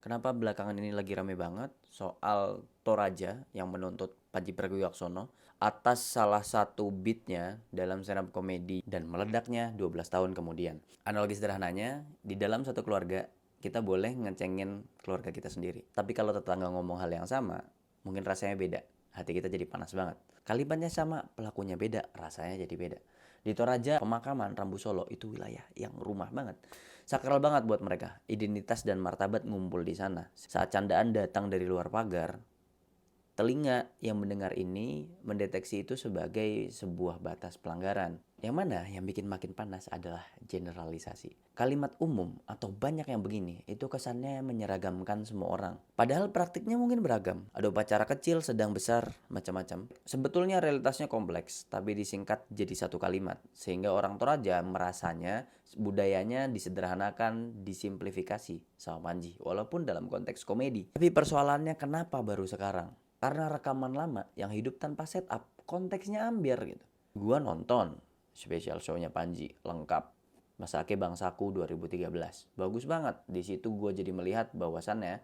Kenapa belakangan ini lagi rame banget soal Toraja yang menuntut Panji Pragiwaksono atas salah satu beatnya dalam stand up komedi dan meledaknya 12 tahun kemudian. Analogi sederhananya, di dalam satu keluarga kita boleh ngecengin keluarga kita sendiri. Tapi kalau tetangga ngomong hal yang sama, mungkin rasanya beda. Hati kita jadi panas banget. Kalimatnya sama, pelakunya beda, rasanya jadi beda. Di Toraja, pemakaman Rambu Solo itu wilayah yang rumah banget. Sakral banget buat mereka. Identitas dan martabat ngumpul di sana. Saat candaan datang dari luar pagar, telinga yang mendengar ini mendeteksi itu sebagai sebuah batas pelanggaran. Yang mana yang bikin makin panas adalah generalisasi. Kalimat umum atau banyak yang begini itu kesannya menyeragamkan semua orang. Padahal praktiknya mungkin beragam. Ada upacara kecil, sedang, besar, macam-macam. Sebetulnya realitasnya kompleks, tapi disingkat jadi satu kalimat. Sehingga orang Toraja merasanya budayanya disederhanakan, disimplifikasi sama Panji. Walaupun dalam konteks komedi. Tapi persoalannya kenapa baru sekarang? Karena rekaman lama yang hidup tanpa setup, konteksnya ambiar gitu. Gua nonton special show-nya Panji lengkap. Masake Bangsaku 2013. Bagus banget. Di situ gua jadi melihat bahwasannya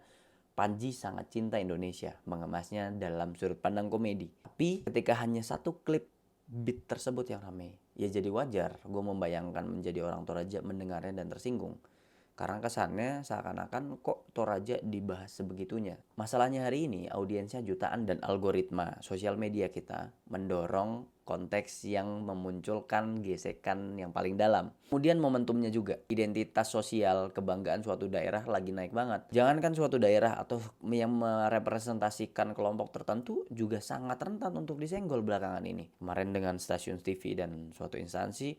Panji sangat cinta Indonesia, mengemasnya dalam sudut pandang komedi. Tapi ketika hanya satu klip beat tersebut yang rame, ya jadi wajar gue membayangkan menjadi orang Toraja mendengarnya dan tersinggung. Karena kesannya seakan-akan kok Toraja dibahas sebegitunya. Masalahnya hari ini audiensnya jutaan dan algoritma sosial media kita mendorong konteks yang memunculkan gesekan yang paling dalam. Kemudian momentumnya juga, identitas sosial, kebanggaan suatu daerah lagi naik banget. Jangankan suatu daerah atau yang merepresentasikan kelompok tertentu juga sangat rentan untuk disenggol belakangan ini. Kemarin dengan stasiun TV dan suatu instansi,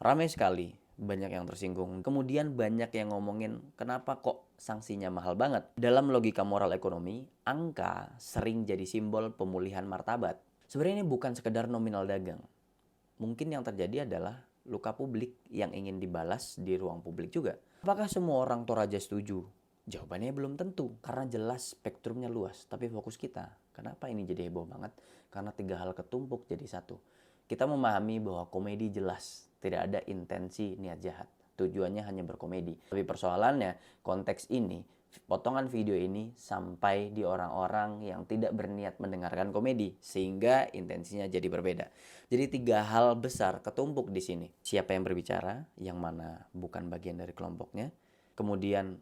ramai sekali, banyak yang tersinggung. Kemudian banyak yang ngomongin kenapa kok sanksinya mahal banget. Dalam logika moral ekonomi, angka sering jadi simbol pemulihan martabat. Sebenarnya ini bukan sekedar nominal dagang. Mungkin yang terjadi adalah luka publik yang ingin dibalas di ruang publik juga. Apakah semua orang Toraja setuju? Jawabannya belum tentu, karena jelas spektrumnya luas. Tapi fokus kita, kenapa ini jadi heboh banget? Karena tiga hal ketumpuk jadi satu. Kita memahami bahwa komedi jelas, tidak ada intensi niat jahat. Tujuannya hanya berkomedi. Tapi persoalannya, konteks ini, potongan video ini sampai di orang-orang yang tidak berniat mendengarkan komedi. Sehingga intensinya jadi berbeda. Jadi tiga hal besar ketumpuk di sini. Siapa yang berbicara, yang mana bukan bagian dari kelompoknya. Kemudian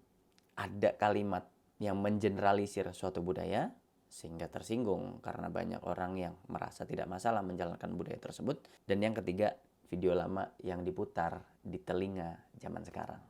ada kalimat yang mengeneralisir suatu budaya, sehingga tersinggung karena banyak orang yang merasa tidak masalah menjalankan budaya tersebut. Dan yang ketiga, video lama yang diputar di telinga zaman sekarang.